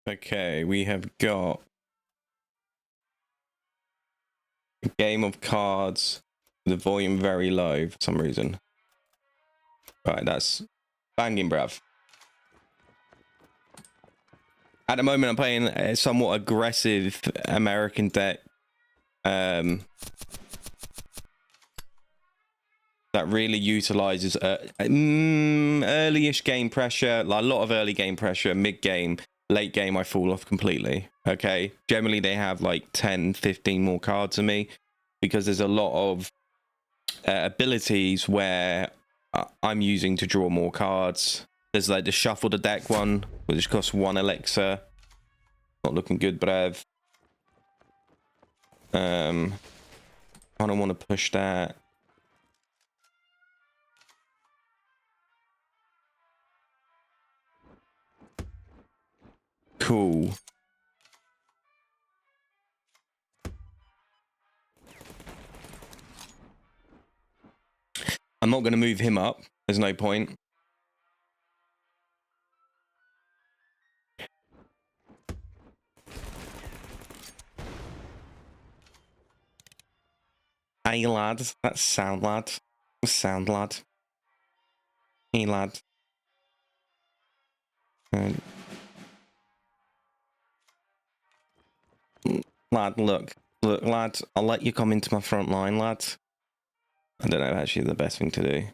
Okay, we have got a game of cards. The volume very low for some reason. Right, that's banging, bruv. At the moment, I'm playing a somewhat aggressive American deck. That really utilizes early-ish game pressure, like a lot of early game pressure, mid-game, late game, I fall off completely. Okay, generally they have like 10, 15 more cards than me because there's a lot of abilities where I'm using to draw more cards. There's like the shuffle the deck one, which costs 1 elixir. Not looking good, bruv. I don't want to push that. Cool. I'm not going to move him up. There's no point. Hey, lad. That's sound, lad. Sound, lad. Hey, lad. Lad, look. Look, lad. I'll let you come into my front line, lad. I don't know if actually the best thing to do.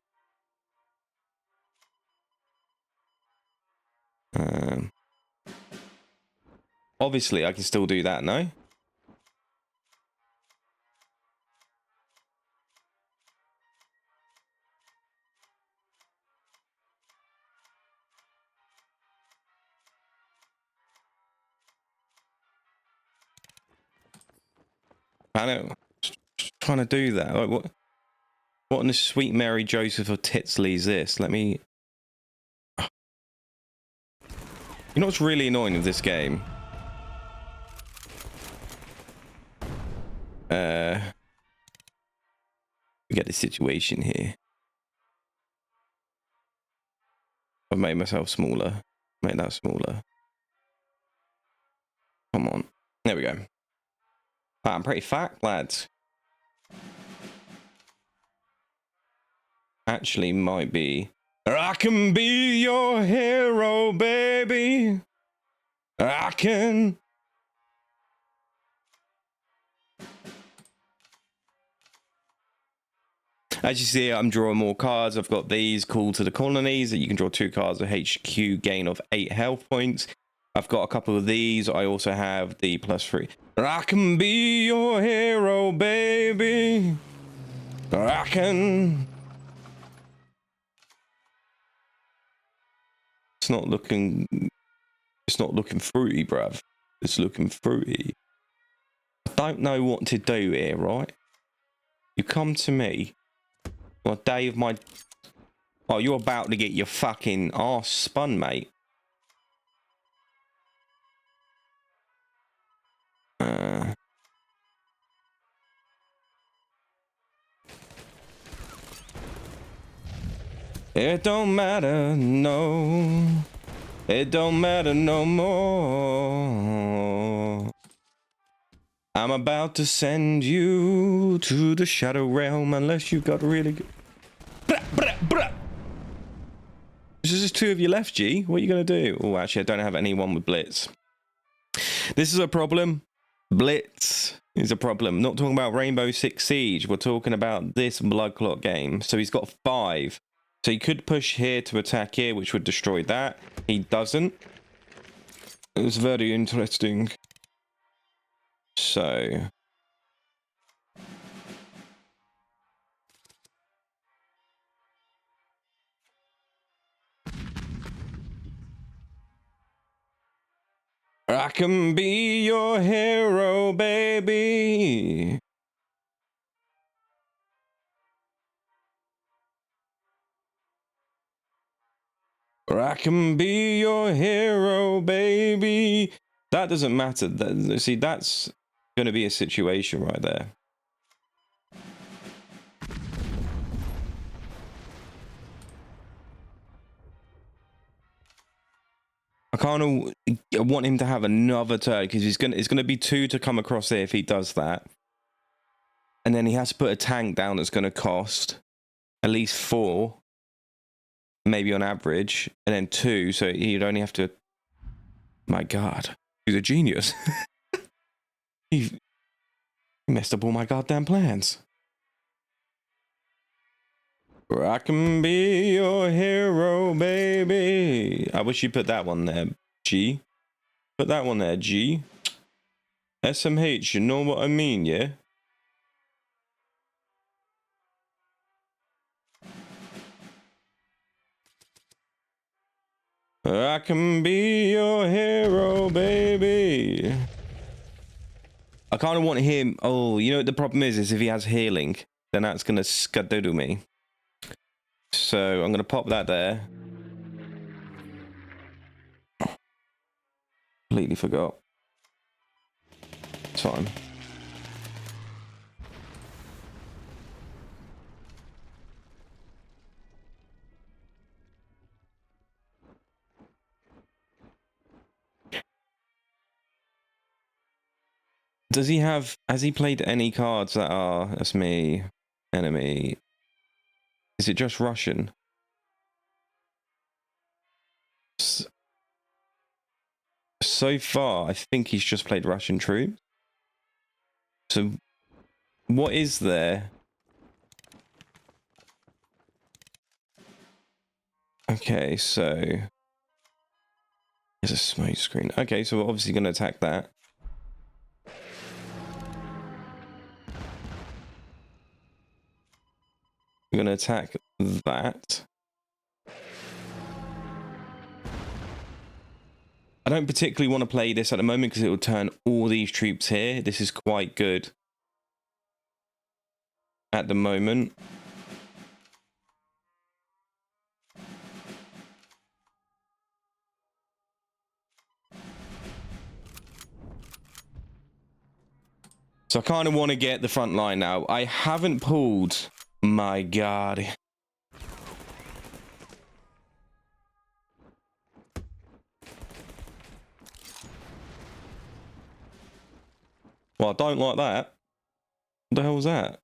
Obviously, I can still do that, no? I know. Just trying to do that. Like, what in the sweet Mary Joseph of Titsley is this? Let me... You know what's really annoying with this game? We get the situation here. I've made myself smaller. Make that smaller. Come on. There we go. I'm pretty fat, lads. Actually, might be. I can be your hero, baby. I can. As you see, I'm drawing more cards. I've got these Call to the Colonies that you can draw 2 cards with HQ gain of 8 health points. I've got a couple of these. I also have the +3. I can be your hero, baby. I can. It's not looking fruity, bruv. It's looking fruity. I don't know what to do here, right? You come to me on a day of my... Oh, you're about to get your fucking arse spun, mate. It don't matter, no. It don't matter no more. I'm about to send you to the Shadow Realm unless you've got really good... There's just 2 of you left, G. What are you going to do? Oh, actually, I don't have anyone with Blitz. This is a problem. Blitz is a problem. Not talking about Rainbow Six Siege. We're talking about this Blood Clot game. So he's got 5. So he could push here to attack here, which would destroy that. He doesn't. It's very interesting. So... I can be your hero, baby. I can be your hero, baby. That doesn't matter. See, that's going to be a situation right there. I kind of want him to have another turn because it's gonna be 2 to come across here if he does that, and then he has to put a tank down that's going to cost at least 4, maybe on average, and then 2, so he'd only have to. My God, he's a genius. He messed up all my goddamn plans. I can be your hero, baby. I wish you put that one there, G. Put that one there, G. SMH, you know what I mean, yeah? I can be your hero, baby. I kind of want him. Oh, you know what the problem is if he has healing, then that's going to skadoodle me. So I'm going to pop that there. Completely forgot. It's fine. Does he have, has he played any cards that are, that's me, enemy? Is it just Russian? So far, I think he's just played Russian troops. So, what is there? Okay, so there's a smoke screen. Okay, so we're obviously going to attack that. We're going to attack that. I don't particularly want to play this at the moment because it will turn all these troops here. This is quite good at the moment. So I kind of want to get the front line now. I haven't pulled. My God. Well, I don't like that. What the hell was that?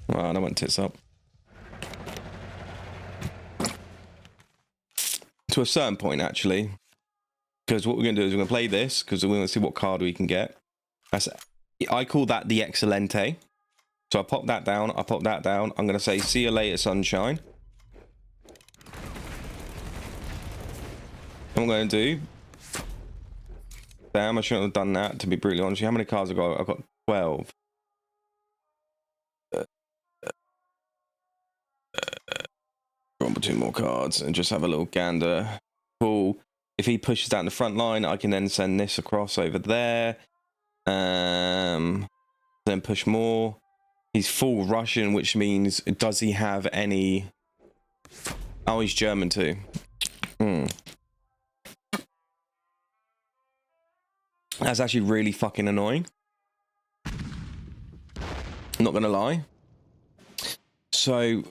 Wow, that went tits up. To a certain point, actually. Because what we're going to do is we're going to play this, because we're going to see what card we can get. I call that the Excelente. So I pop that down, I pop that down. I'm going to say, see you later, sunshine. And what I'm going to do... Damn, I shouldn't have done that, to be brutally honest. How many cards have I got? I've got 12. Grumble 2 more cards and just have a little gander. Cool. If he pushes down the front line, I can then send this across over there. Then push more. He's full Russian, which means, does he have any... Oh, he's German too. That's actually really fucking annoying. Not gonna lie. So,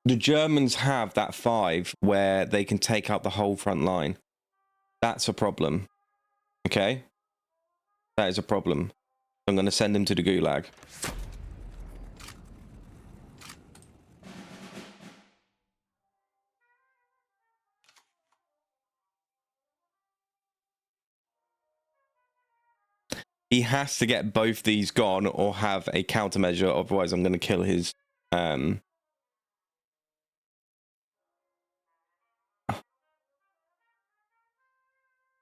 the Germans have that 5 where they can take out the whole front line. That's a problem. Okay? That is a problem. I'm going to send him to the gulag. He has to get both these gone or have a countermeasure, otherwise I'm going to kill his... I'm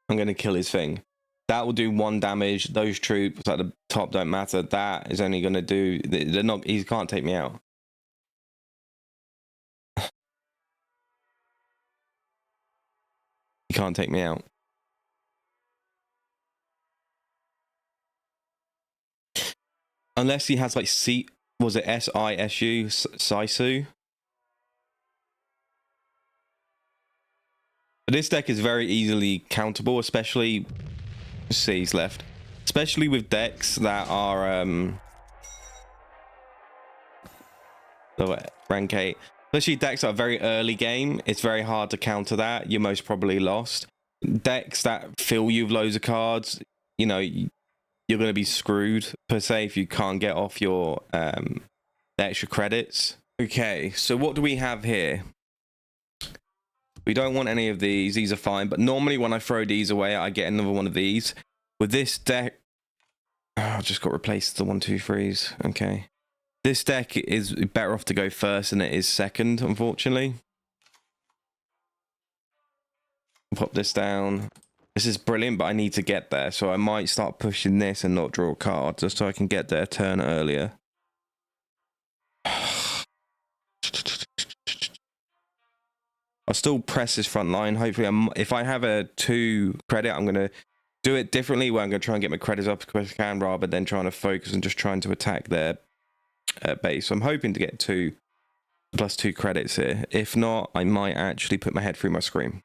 going to kill his thing. That will do 1 damage. Those troops at the top don't matter. That is only going to do... They're not... He can't take me out. Can't take me out. Unless he has like C, was it SISU, Sisu? But this deck is very easily countable, especially, let's see, he's left. Especially with decks that are rank 8. Especially decks that are very early game, it's very hard to counter that. You're most probably lost. Decks that fill you with loads of cards, you know, you're going to be screwed per se if you can't get off your the extra credits. Okay, so what do we have here? We don't want any of these. These are fine, but normally when I throw these away, I get another one of these. With this deck, oh, I just got replaced the 1, 2, 3s. Okay, this deck is better off to go first than it is second, unfortunately. Pop this down. This is brilliant, but I need to get there, so I might start pushing this and not draw a card, just so I can get there a turn earlier. I'll still press this front line. Hopefully, if I have a 2 credit, I'm going to do it differently, where I'm going to try and get my credits up as quick as I can, rather than trying to focus and just trying to attack their base. So I'm hoping to get 2 plus 2 credits here. If not, I might actually put my head through my screen.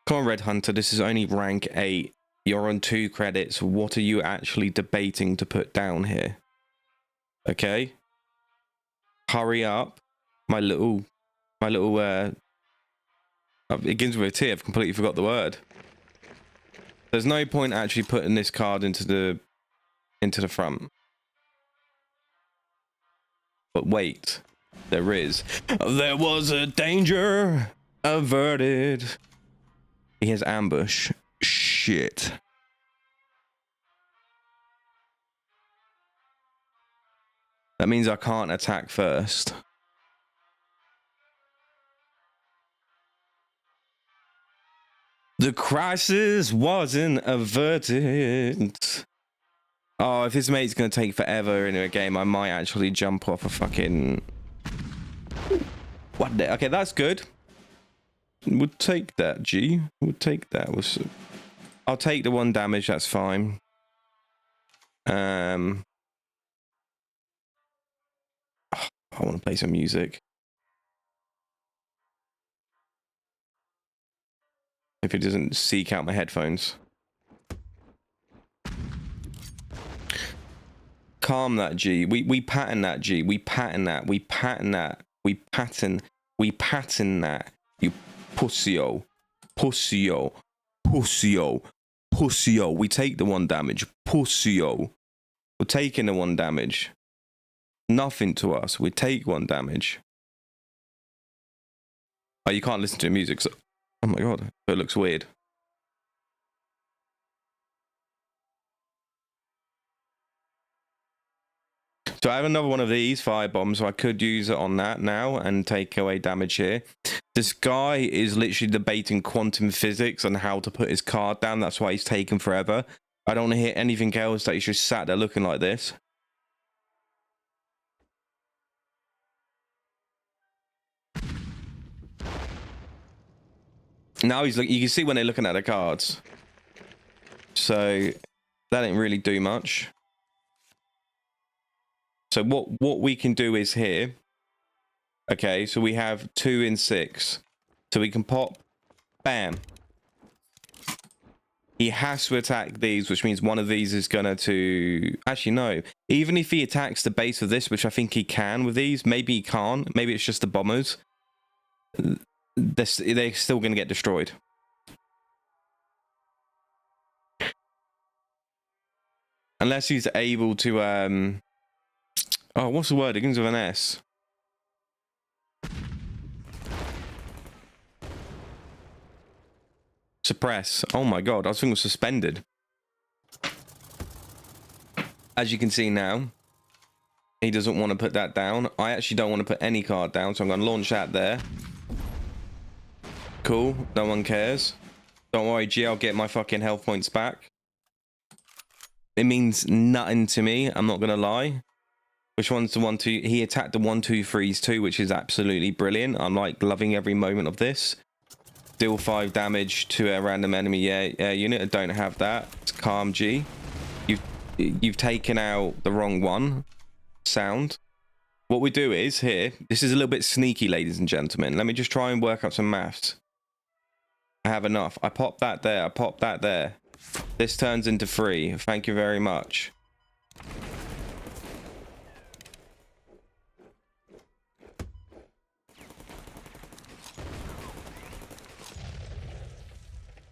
Come on, Red Hunter, this is only rank 8. You're on 2 credits. What are you actually debating to put down here? Okay. Hurry up. My little it begins with a T. I've completely forgot the word. There's no point actually putting this card into the front. But wait, there is. There was a danger averted. He has ambush. Shit. That means I can't attack first. The crisis wasn't averted. Oh, if his mate's gonna take forever in a game, I might actually jump off a fucking... What the... Okay, that's good. We'll take that, G. We'll take that. I'll take the 1 damage, that's fine. I want to play some music. If it doesn't seek out my headphones. Calm that, G. We pattern that, G. We pattern that. We pattern that. We pattern that. You pussy-o. Pussy-o. Pussy-o. Pussy-o. We take the 1 damage. Pussy-o. We're taking the 1 damage. Nothing to us. We take 1 damage. Oh, you can't listen to the music. So... Oh my god. It looks weird. So I have another one of these fire bombs, so I could use it on that now and take away damage here. This guy is literally debating quantum physics on how to put his card down. That's why he's taken forever. I don't want to hear anything else that he's just sat there looking like this. Now he's you can see when they're looking at the cards. So that didn't really do much. So what we can do is here. Okay, so we have 2 in 6. So we can pop, bam. He has to attack these, which means one of these is gonna to... Actually, no. Even if he attacks the base of this, which I think he can with these, maybe he can't. Maybe it's just the bombers. They're still gonna get destroyed. Unless he's able to... Oh, what's the word? It begins with an S. Suppress. Oh my god, I was thinking it was suspended. As you can see now, he doesn't want to put that down. I actually don't want to put any card down, so I'm going to launch that there. Cool, no one cares. Don't worry, G, I'll get my fucking health points back. It means nothing to me, I'm not going to lie. Which one's the 1, 2? He attacked the 1, 2, 3s too, which is absolutely brilliant. I'm like loving every moment of this. Deal 5 damage to a random enemy unit. I don't have that. It's calm G. You've taken out the wrong one. Sound. What we do is here, this is a little bit sneaky, ladies and gentlemen. Let me just try and work out some maths. I have enough. I pop that there. I pop that there. This turns into 3. Thank you very much.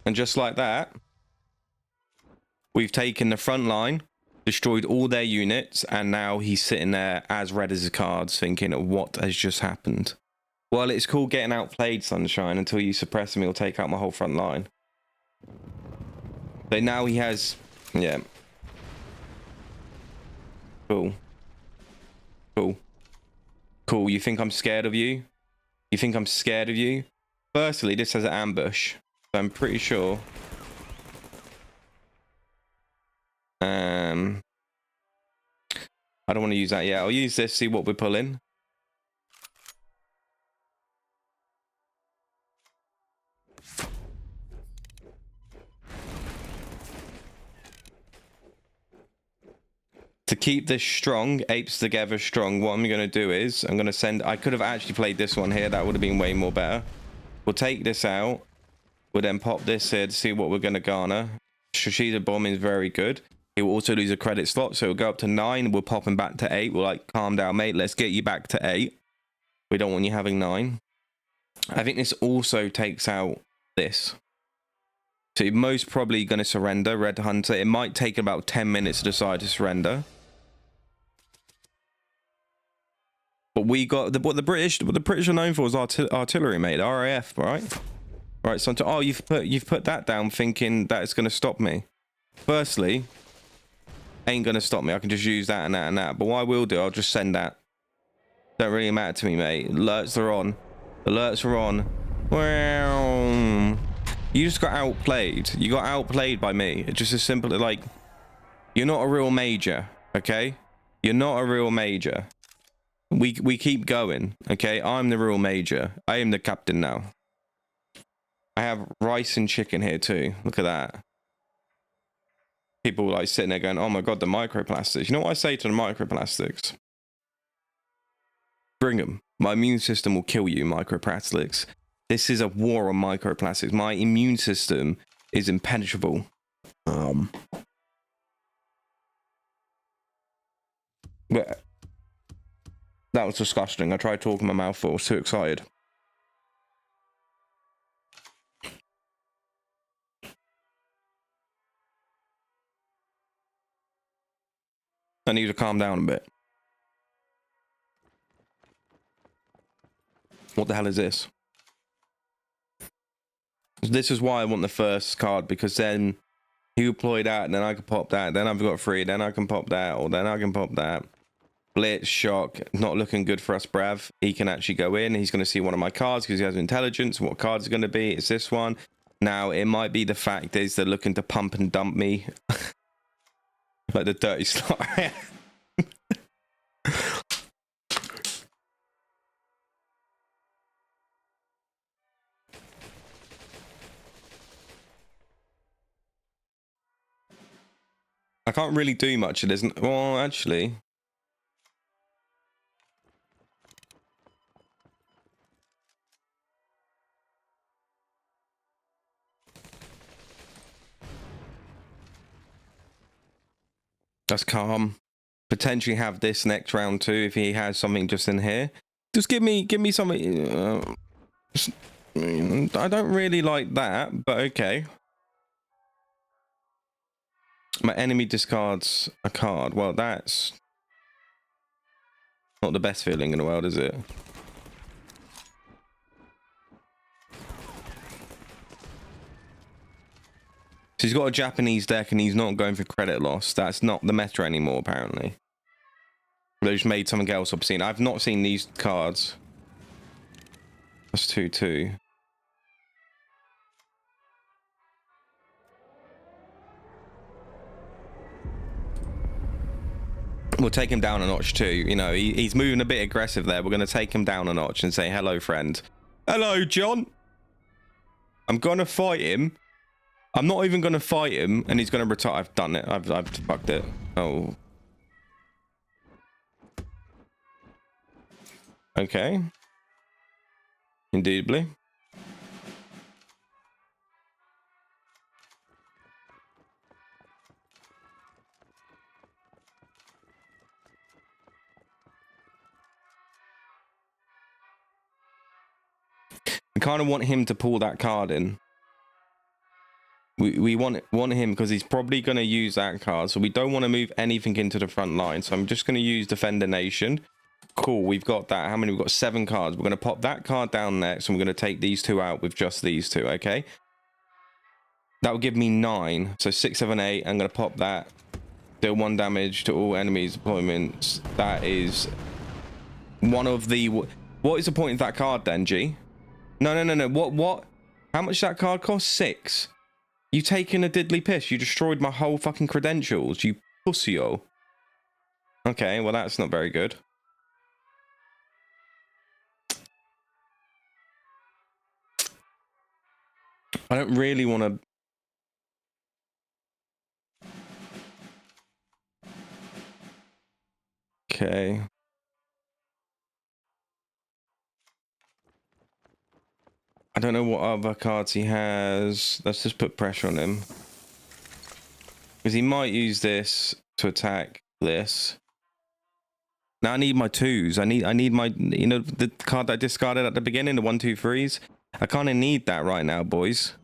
And just like that, we've taken the front line, destroyed all their units, and now he's sitting there as red as his cards thinking, what has just happened? Well, it's called getting outplayed, Sunshine. Until you suppress him, he'll take out my whole front line. So now he has... Yeah. Cool. Cool. Cool. You think I'm scared of you? You think I'm scared of you? Firstly, this has an ambush. So I'm pretty sure... I don't want to use that yet. I'll use this, see what we're pulling. To keep this strong, apes together strong, what I'm going to do is I'm going to send... I could have actually played this one here. That would have been way more better. We'll take this out. We'll then pop this here to see what we're going to garner. Shishida bombing is very good. He will also lose a credit slot, so we'll go up to 9. We'll pop him back to 8. We're like, calm down, mate. Let's get you back to 8. We don't want you having 9. I think this also takes out this. So you're most probably going to surrender, Red Hunter. It might take about 10 minutes to decide to surrender. But we got what the British are known for is artillery, mate. RAF, right? Right. So you've put that down, thinking that it's going to stop me. Firstly, ain't going to stop me. I can just use that and that and that. But what I will do, I'll just send that. Don't really matter to me, mate. Alerts are on. Alerts are on. Well, you just got outplayed. You got outplayed by me. It's just as simple as like, you're not a real major, okay? You're not a real major. We keep going, okay? I'm the real major. I am the captain now. I have rice and chicken here too. Look at that. People like sitting there going, oh my god, the microplastics. You know what I say to the microplastics? Bring them. My immune system will kill you, microplastics. This is a war on microplastics. My immune system is impenetrable. But that was disgusting. I tried talking my mouth full. I was too excited. I need to calm down a bit. What the hell is this? This is why I want the first card, because then you deploy that, and then I can pop that, then I've got 3, then I can pop that, or then I can pop that. Blitz, shock, not looking good for us, Brav. He can actually go in. He's going to see one of my cards because he has intelligence. What card's going to be? It's this one. Now, it might be the fact is they're looking to pump and dump me. Like the dirty slot. I can't really do much. It isn't. Well, actually. That's calm. Potentially have this next round too if he has something just in here. Just give me something. I don't really like that, but okay. My enemy discards a card. Well, that's not the best feeling in the world, is it? So he's got a Japanese deck and he's not going for credit loss. That's not the meta anymore, apparently. They just made something else obscene. I've not seen these cards. That's 2/2. We'll take him down a notch too. You know, he's moving a bit aggressive there. We're going to take him down a notch and say, hello, friend. Hello, John. I'm gonna fight him. I'm not even gonna fight him, and he's gonna retire. I've done it. I've fucked it. Oh. Okay. Indubitably. We kind of want him to pull that card in. We want him because he's probably going to use that card. So we don't want to move anything into the front line. So I'm just going to use Defender Nation. Cool, we've got that. How many? We've got 7 cards. We're going to pop that card down next, and we're going to take these 2 out with just these 2, okay? That will give me 9. So 6, 7, 8. I'm going to pop that. Deal 1 damage to all enemies' deployments. That is one of the... What is the point of that card then, G? No. What? How much that card cost? 6. You taking a diddly piss. You destroyed my whole fucking credentials, you pussy-o. Okay, well, that's not very good. I don't really want to... Okay. I don't know what other cards he has. Let's just put pressure on him. Because he might use this to attack this. Now I need my 2s. I need my, you know, the card that I discarded at the beginning, the 1, 2, 3s. I kind of need that right now, boys.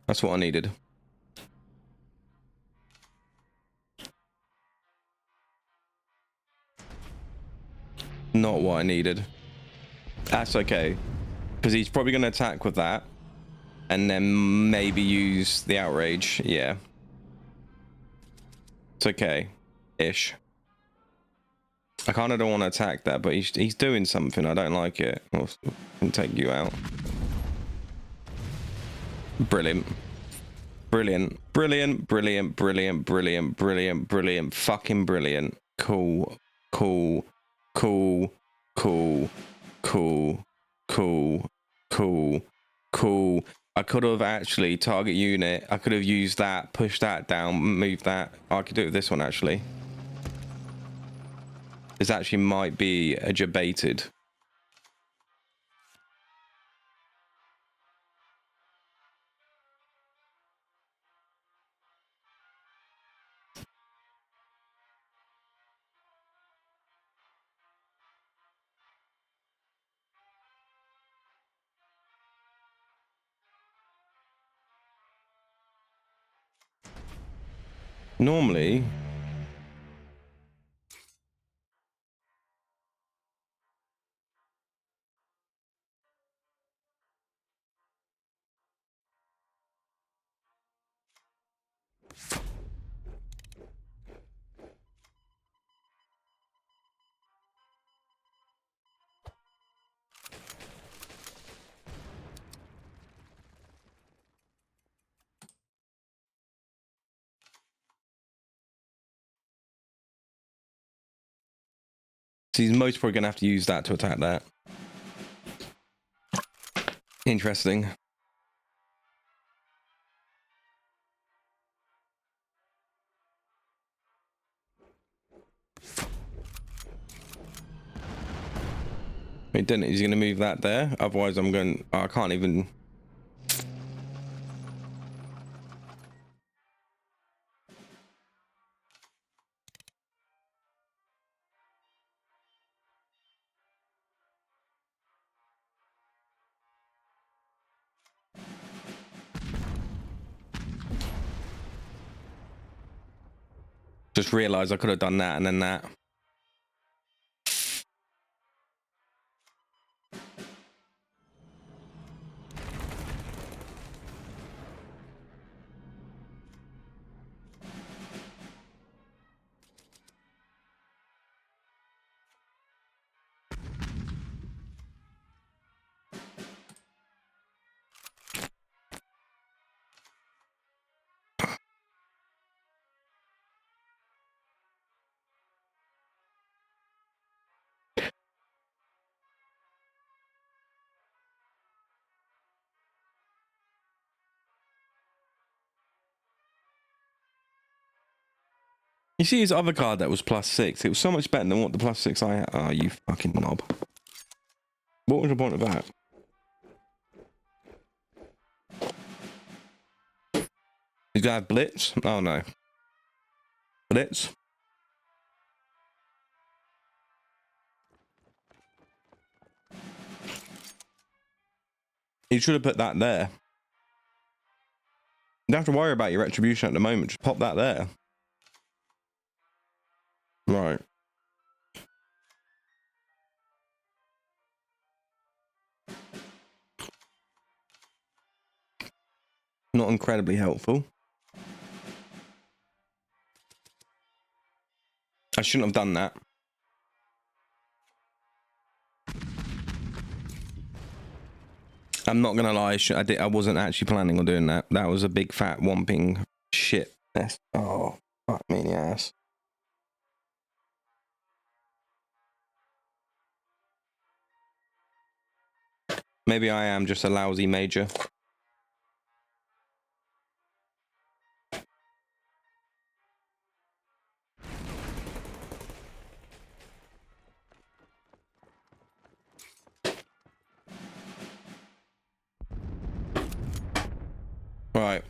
That's what I needed. Not what I needed. That's okay. Because he's probably going to attack with that. And then maybe use the outrage. Yeah. It's okay. Ish. I kind of don't want to attack that, but he's doing something. I don't like it. I can take you out. Brilliant. Brilliant. Brilliant. Brilliant. Brilliant. Brilliant. Brilliant. Brilliant. Fucking brilliant. Cool. Cool. Cool. Cool. Cool. Cool. Cool. Cool. I could have actually target unit. I could have used that, push that down, move that. Oh, I could do it with this one actually. This actually might be a debated. Normally, so he's most probably going to have to use that to attack that. Interesting. He didn't. He's going to move that there. Otherwise, I'm going... Oh, I can't even... Just realised I could have done that and then that. You see his other card that was +6. It was so much better than what the +6 I had. Oh, you fucking knob. What was the point of that? He's gonna have Blitz? Oh no. Blitz? You should have put that there. You don't have to worry about your retribution at the moment. Just pop that there. Right. Not incredibly helpful. I shouldn't have done that. I'm not gonna lie. I wasn't actually planning on doing that. That was a big fat whomping shit mess. Oh, fuck me in the ass. Maybe I am just a lousy major. Right.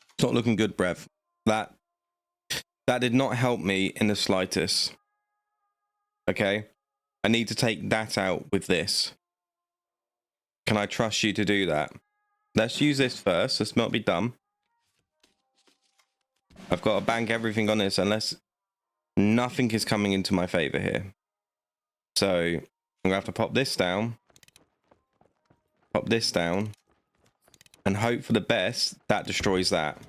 It's not looking good, Brev. That did not help me in the slightest. Okay? I need to take that out with this. Can I trust you to do that? Let's use this first. Let's not be dumb. I've got to bank everything on this unless nothing is coming into my favor here. So I'm gonna have to pop this down, pop this down, and hope for the best that destroys that.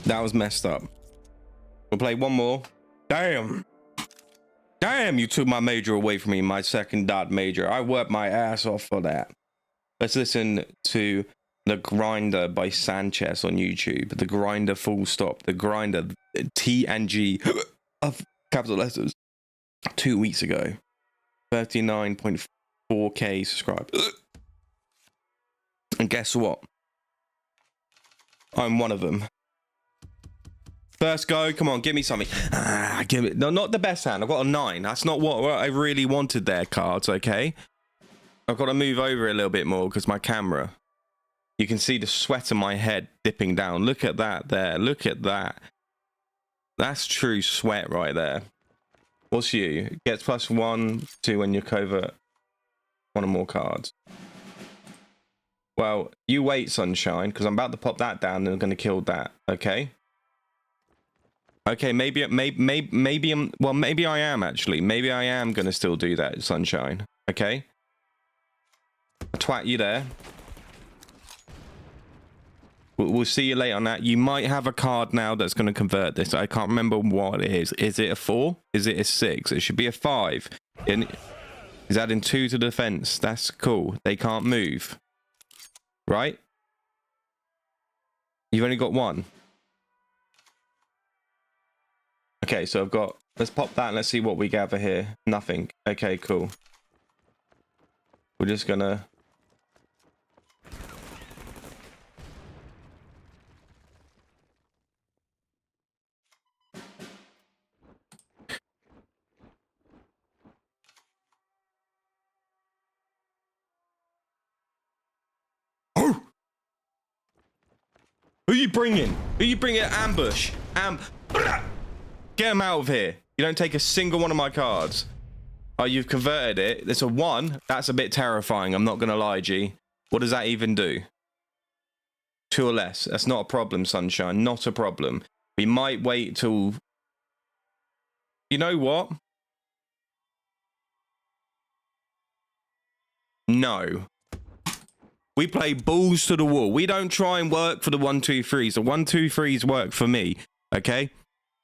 That was messed up. We'll play one more. Damn. Damn, you took my major away from me, my second dot major. I worked my ass off for that. Let's listen to The Grinder by Sanchez on YouTube. The Grinder full stop. The Grinder, T and G of capital letters. 2 weeks ago. 39.4k subscribed. And guess what? I'm one of them. First go, come on, give me something. Give it. No, not the best hand. I've got a 9. That's not what I really wanted there, Cards, okay? I've got to move over a little bit more because my camera. You can see the sweat on my head dipping down. Look at that there. Look at that. That's true sweat right there. What's you? Gets +1, 2 when you're covert. One or more cards. Well, you wait, Sunshine, because I'm about to pop that down and I'm going to kill that, okay? Okay, maybe I'm, well, maybe I am actually. Maybe I am going to still do that, Sunshine. Okay? I'll twat you there. We'll see you later on that. You might have a card now that's going to convert this. I can't remember what it is. Is it a 4? Is it a 6? It should be a 5. He's adding 2 to defense. That's cool. They can't move. Right? You've only got 1. Okay, so I've got... Let's pop that and let's see what we gather here. Nothing. Okay, cool. We're just gonna... Oh! Who you bringing? Who you bringing? Ambush. Get him out of here. You don't take a single one of my cards. Oh, you've converted it. It's a 1. That's a bit terrifying. I'm not going to lie, G. What does that even do? 2 or less. That's not a problem, Sunshine. Not a problem. We might wait till... You know what? No. We play balls to the wall. We don't try and work for the 1-2-3s. The 1-2-3s work for me. Okay?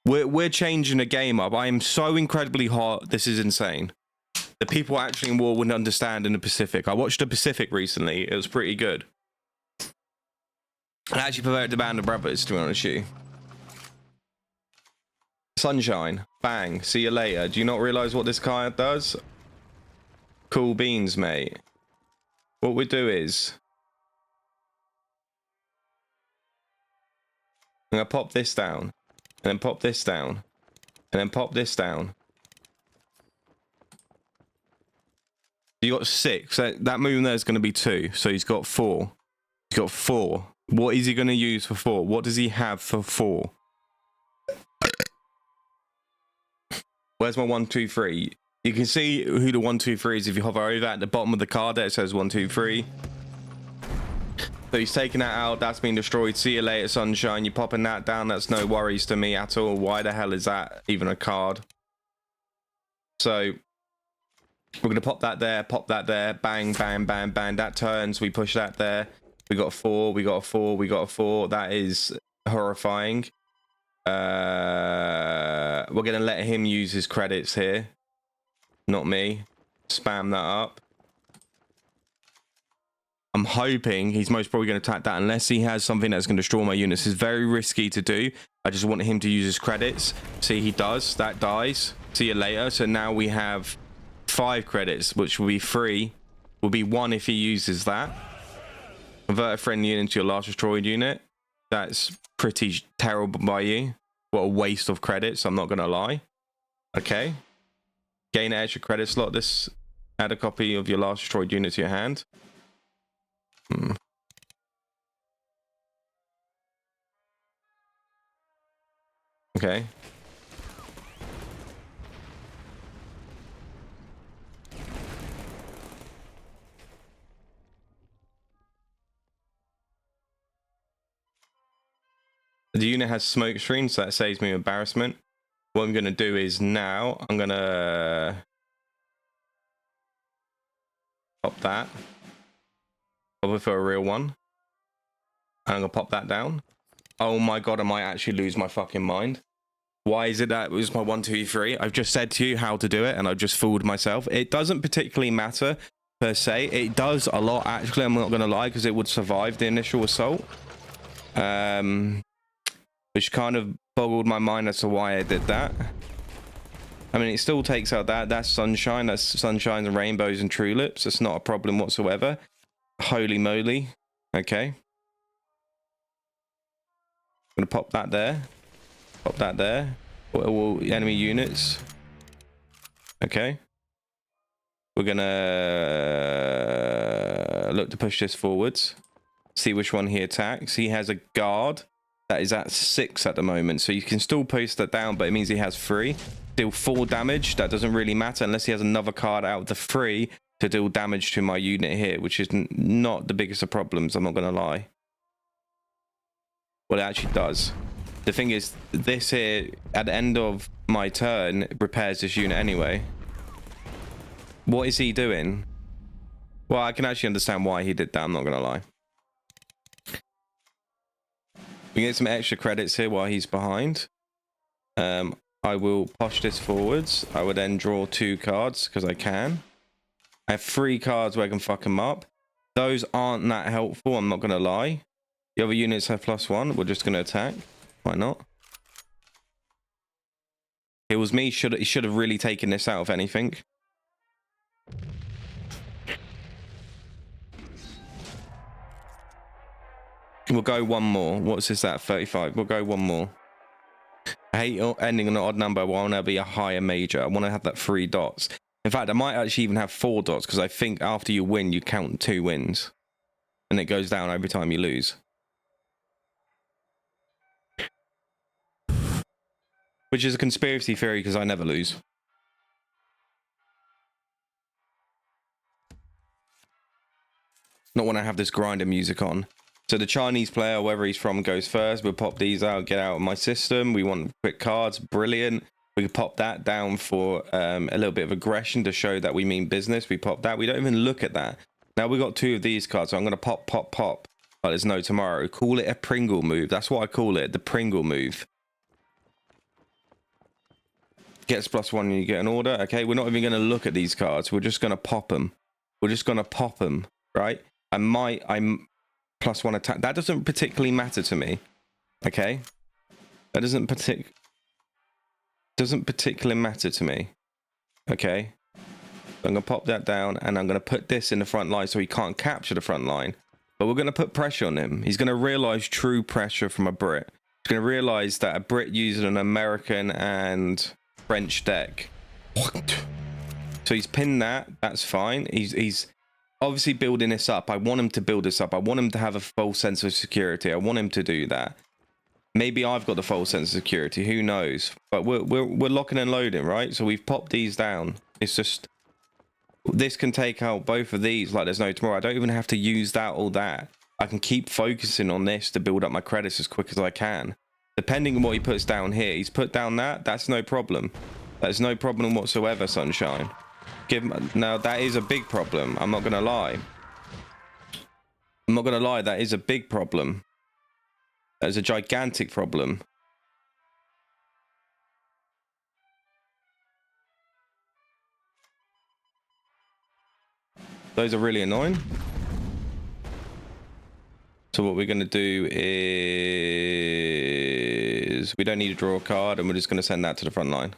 We're changing the game up. I am so incredibly hot. This is insane. The people actually in war wouldn't understand in the Pacific. I watched the Pacific recently. It was pretty good. I actually prefer the Band of Brothers, to be honest with you. Sunshine. Bang. See you later. Do you not realize what this card does? Cool beans, mate. What we do is... I'm going to pop this down. And then pop this down. And then pop this down. You got 6. That movement there is going to be 2. So he's got 4. He's got 4. What is he going to use for 4? What does he have for 4? Where's my 1, 2, 3? You can see who the 1, 2, 3 is if you hover over at the bottom of the card there. It says 1, 2, 3. So he's taking that out. That's been destroyed. See you later, Sunshine. You're popping that down. That's no worries to me at all. Why the hell is that even a card? So... we're going to pop that there, bang, bang, bang, bang. That turns, we push that there. We got a 4, we got a 4, we got a 4. That is horrifying. We're going to let him use his credits here. Not me. Spam that up. I'm hoping he's most probably going to attack that unless he has something that's going to destroy my units. It's very risky to do. I just want him to use his credits. See, he does. That dies. See you later. So now we have... 5 credits, which will be 3, will be 1 if he uses that. Convert a friendly unit into your last destroyed unit. That's pretty terrible by you. What a waste of credits, I'm not gonna lie. Okay. Gain an extra credit slot. This add a copy of your last destroyed unit to your hand. Okay. The unit has smoke screen, so that saves me embarrassment. What I'm going to do is now, I'm going to pop that. Probably for a real one. And I'm going to pop that down. Oh my god, I might actually lose my fucking mind. Why is it that it was my 1, 2, 3? I've just said to you how to do it, and I've just fooled myself. It doesn't particularly matter, per se. It does a lot, actually, I'm not going to lie, because it would survive the initial assault. Which kind of boggled my mind as to why I did that. I mean, it still takes out that. That's sunshine. That's sunshine and rainbows and tulips. It's not a problem whatsoever. Holy moly. Okay. I'm going to pop that there. Pop that there. All enemy units. Okay. We're going to look to push this forwards. See which one he attacks. He has a guard. That is at 6 at the moment, so you can still post that down, but it means he has 3. Deal 4 damage. That doesn't really matter unless he has another card out of the 3 to deal damage to my unit here, which is not the biggest of problems, I'm not going to lie. Well, it actually does. The thing is, this here, at the end of my turn, repairs this unit anyway. What is he doing? Well, I can actually understand why he did that, I'm not going to lie. We get some extra credits here while he's behind. I will push this forwards. I will then draw 2 cards because I can. I have 3 cards where I can fuck him up. Those aren't that helpful, I'm not going to lie. The other units have +1. We're just going to attack. Why not? It was me. He should have really taken this out, if anything. We'll go one more. What's this at? 35. We'll go one more. I hate ending on an odd number. I want to be a higher major. I want to have that 3 dots. In fact, I might actually even have 4 dots because I think after you win, you count 2 wins. And it goes down every time you lose. Which is a conspiracy theory because I never lose. Not when I have this grinder music on. So the Chinese player, wherever he's from, goes first. We'll pop these out, get out of my system. We want quick cards. Brilliant. We can pop that down for a little bit of aggression to show that we mean business. We pop that. We don't even look at that. Now we got 2 of these cards. So I'm going to pop, pop, pop. But there's no tomorrow. Call it a Pringle move. That's what I call it. The Pringle move. Gets +1 and you get an order. Okay, we're not even going to look at these cards. We're just going to pop them. We're just going to pop them, right? I'm +1 attack. That doesn't particularly matter to me. Okay? That doesn't particularly matter to me. Okay? I'm going to pop that down, and I'm going to put this in the front line so he can't capture the front line. But we're going to put pressure on him. He's going to realize true pressure from a Brit. He's going to realize that a Brit using an American and French deck. What? So he's pinned that. That's fine. He's obviously building this up. I want him to build this up. I want him to have a false sense of security. I want him to do that. Maybe I've got the false sense of security. Who knows? But we're locking and loading, right? So we've popped these down. It's just... This can take out both of these like there's no tomorrow. I don't even have to use that or that. I can keep focusing on this to build up my credits as quick as I can. Depending on what he puts down here. He's put down that. That's no problem. That's no problem whatsoever, Sunshine. Now, that is a big problem. I'm not going to lie. I'm not going to lie. That is a big problem. That is a gigantic problem. Those are really annoying. So what we're going to do is we don't need to draw a card, and we're just going to send that to the front line.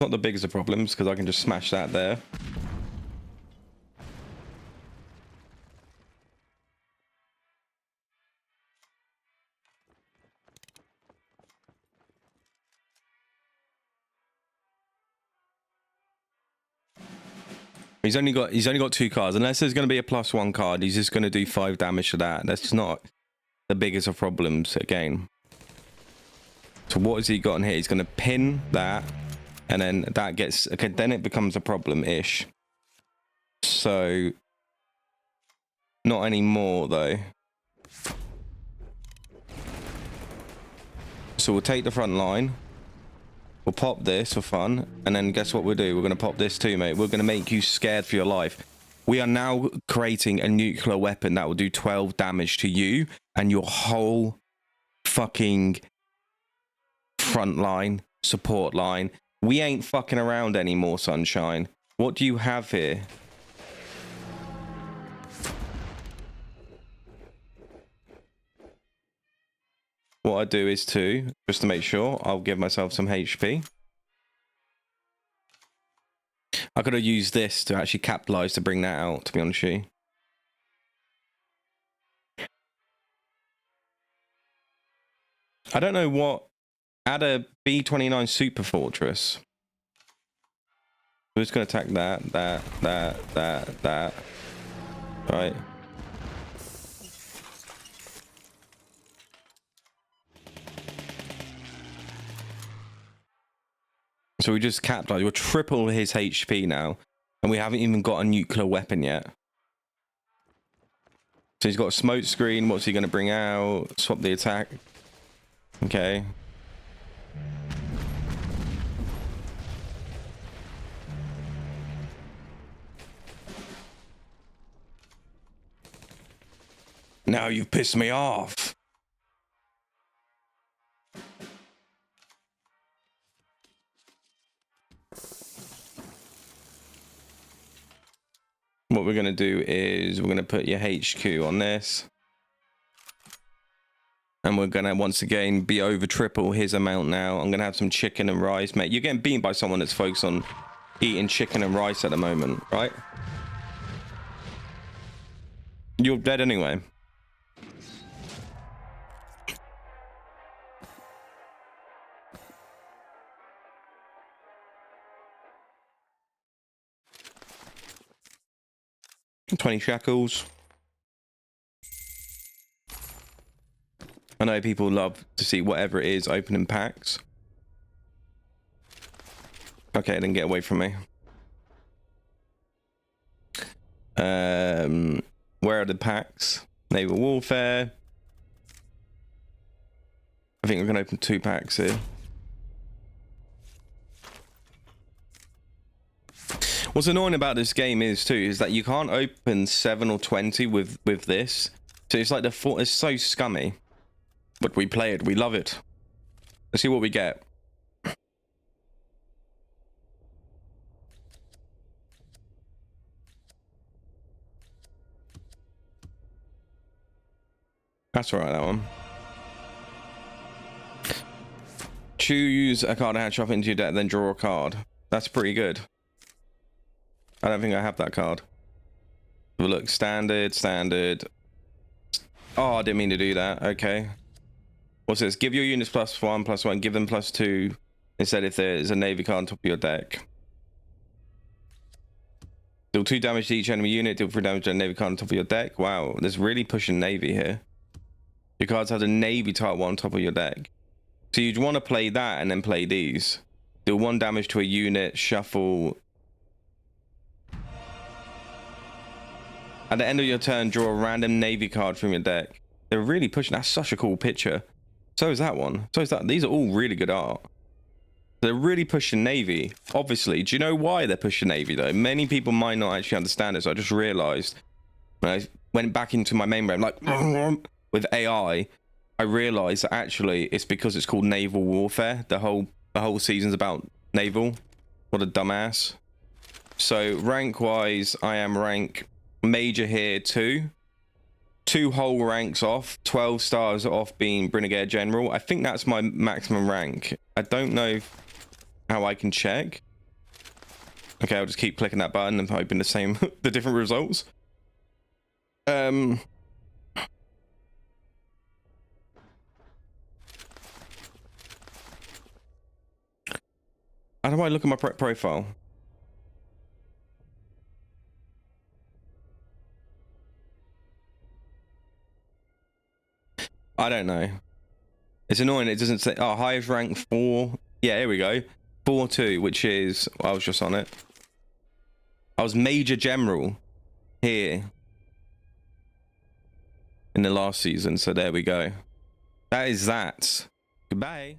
Not the biggest of problems because I can just smash that there. He's only got 2 cards. Unless there's going to be a +1 card, he's just going to do 5 damage to that. That's not the biggest of problems again. So what has he got in here? He's going to pin that, and then that gets... Okay, then it becomes a problem-ish. So... Not anymore, though. So we'll take the front line. We'll pop this for fun. And then guess what we'll do? We're going to pop this too, mate. We're going to make you scared for your life. We are now creating a nuclear weapon that will do 12 damage to you and your whole fucking front line, support line. We ain't fucking around anymore, Sunshine. What do you have here? What I do is just to make sure, I'll give myself some HP. I could have used this to actually capitalize to bring that out, to be honest with you. I don't know what... Add a B29 Super Fortress. We're just going to attack that. Right. So we just capitalized. We'll triple his HP now. And we haven't even got a nuclear weapon yet. So he's got a smoke screen. What's he going to bring out? Swap the attack. Okay. Now you've pissed me off. What we're going to do is we're going to put your HQ on this. And we're going to once again be over triple his amount now. I'm going to have some chicken and rice. Mate, you're getting beaten by someone that's focused on eating chicken and rice at the moment, right? You're dead anyway. $20 shekels. I know people love to see whatever it is opening packs. Okay, then get away from me. Where are the packs? Naval Warfare. I think we're gonna open 2 packs here. What's annoying about this game is that you can't open 7 or 20 with this. So it's like it's so scummy. But we play it, we love it. Let's see what we get. That's alright, that one. Choose a card and hand shuffle into your deck, then draw a card. That's pretty good. I don't think I have that card. But look, standard. Oh, I didn't mean to do that. Okay. What's this? Give your units +1/+1. Give them +2 instead if there's a navy card on top of your deck. Deal 2 damage to each enemy unit. Deal 3 damage to a navy card on top of your deck. Wow, there's really pushing navy here. Your cards have the navy type 1 on top of your deck. So you'd want to play that and then play these. Deal 1 damage to a unit. Shuffle. At the end of your turn, draw a random navy card from your deck. They're really pushing. That's such a cool picture. So is that one. So is that. These are all really good art. They're really pushing navy. Obviously, do you know why they're pushing navy though? Many people might not actually understand it. So I just realized when I went back into my main brain, like with AI, I realized that actually it's because it's called naval warfare. The whole season's about naval. What a dumbass. So rank wise, I am rank major here 2 whole ranks off, 12 stars off being Brigadier General. I think that's my maximum rank. I don't know how I can check. Okay, I'll just keep clicking that button and hoping the same the different results. How do I look at my profile? I don't know. It's annoying. It doesn't say. Oh, highest rank 4. Yeah, here we go. 4-2, which is. I was just on it. I was Major General here in the last season. So there we go. That is that. Goodbye.